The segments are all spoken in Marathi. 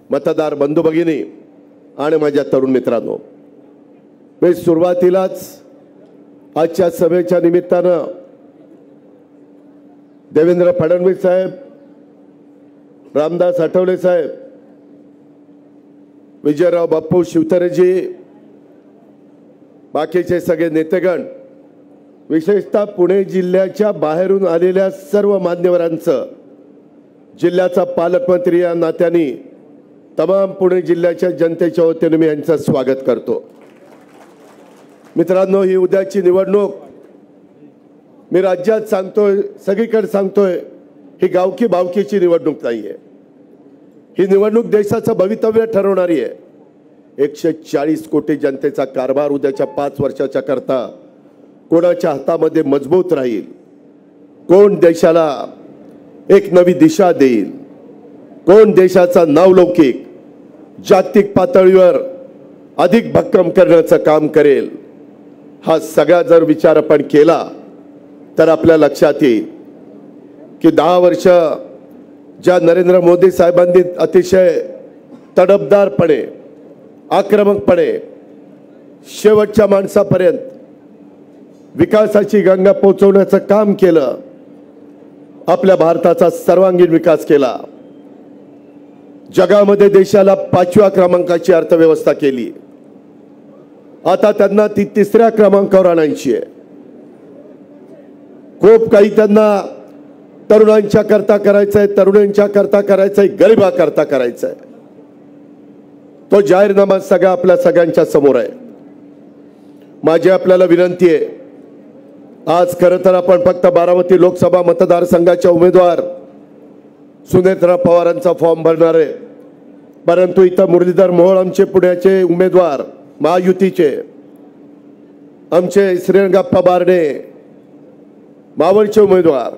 मतदार बंधू भगिनी आणि माझ्या तरुण मित्रांनो, मी सुरुवातीलाच आजच्या सभेच्या निमित्तानं देवेंद्र फडणवीस साहेब, रामदास आठवले साहेब, विजयराव बापू शिवतरेजी, बाकीचे सगळे नेतेगण, विशेषतः पुणे जिल्ह्याच्या बाहेरून आलेल्या सर्व मान्यवरांचं जिल्ह्याचा पालकमंत्री या नात्याने तमाम पुणे जिल्ह्याच्या जनतेच्या वतीने मी यांचं स्वागत करतो। मित्रांनो, ही उद्याची निवडणूक मी राज्यात सांगतोय, सगळीकडे सांगतोय, ही गावकी बावकीची निवडणूक नाहीये। ही निवडणूक देशाचं भवितव्य ठरवणारी आहे। 140 कोटी जनतेचा कारभार उद्याच्या 5 वर्षाच्या करता कोणाच्या हातामध्ये मजबूत राहील, कोण देशाला एक नवी दिशा देईल, कोण देशाचा नावलौकिक जागतिक पातळीवर अधिक भक्कम करण्याचं काम करेल, हा सगळा जर विचार आपण केला तर आपल्या लक्षात येईल की 10 वर्ष ज्या नरेंद्र मोदी साहेबांनी अतिशय तडफदारपणे, आक्रमकपणे शेवटच्या माणसापर्यंत विकासाची गंगा पोहोचवण्याचं काम केलं, आपल्या भारताचा सर्वांगीण विकास केला, जगामध्ये देशाला 5व्या क्रमांकाची अर्थव्यवस्था केली, आता त्यांना ती 3ऱ्या क्रमांकावर आणायची आहे। खूप काही त्यांना तरुणांच्या करता करायचं आहे, तरुणांच्या करता करायचं आहे, गरिबाकरता करायचं आहे। तो जाहीरनामा सगळा आपल्या सगळ्यांच्या समोर आहे। माझी आपल्याला विनंती आहे, आज खरं तर आपण फक्त बारामती लोकसभा मतदारसंघाच्या उमेदवार सुनेत्रा पवारांचा फॉर्म भरणार आहे, परंतु इथं मुरलीधर मोहोळ आमचे पुण्याचे उमेदवार, महायुतीचे आमचे श्रीरंगप्पा बारणे मावळचे उमेदवार,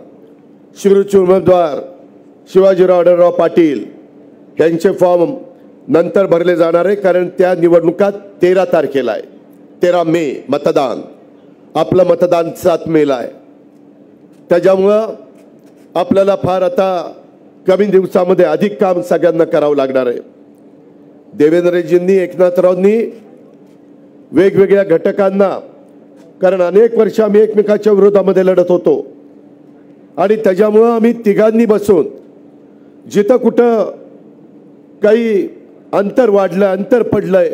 शिरूरचे उमेदवार शिवाजीराव आढळराव पाटील यांचे फॉर्म नंतर भरले जाणार आहे, कारण त्या निवडणुकात 13 तारखेला आहे, 13 मे मतदान, आपलं मतदान 7 मेला आहे। त्याच्यामुळं आपल्याला फार आता कमी दिवसामध्ये अधिक काम सगळ्यांना करावं लागणार आहे। देवेंद्रजींनी, एकनाथरावांनी वेगवेगळ्या घटकांना, कारण अनेक वर्ष आम्ही एकमेकाच्या विरोधामध्ये लढत होतो आणि त्याच्यामुळं आम्ही तिघांनी बसून जिथं कुठं काही अंतर वाढलं, अंतर पडलंय,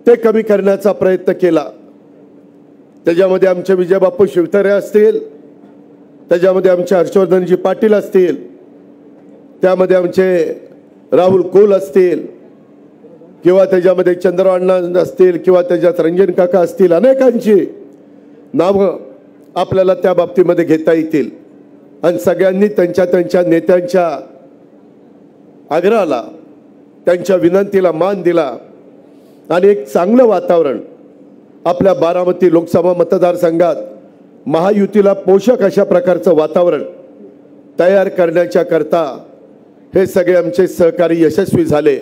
ते कमी करण्याचा प्रयत्न केला। त्याच्यामध्ये आमचे विजयबापू शिवतरे असतील, त्याच्यामध्ये आमचे हर्षवर्धनजी पाटील असतील, त्यामध्ये आमचे राहुल कोल असतील, किंवा त्याच्यामध्ये चंद्रवाणा असतील, किंवा त्याच्यात रंजन काका असतील, अनेकांची नावं आपल्याला त्या बाबतीमध्ये घेता येतील आणि सगळ्यांनी त्यांच्या नेत्यांच्या आग्रहाला, त्यांच्या विनंतीला मान दिला आणि एक चांगलं वातावरण आपल्या बारामती लोकसभा मतदारसंघात महायुतीला पोषक अशा प्रकारचं वातावरण तयार करण्याच्या करता हे सगळे आमचे सहकारी यशस्वी झाले।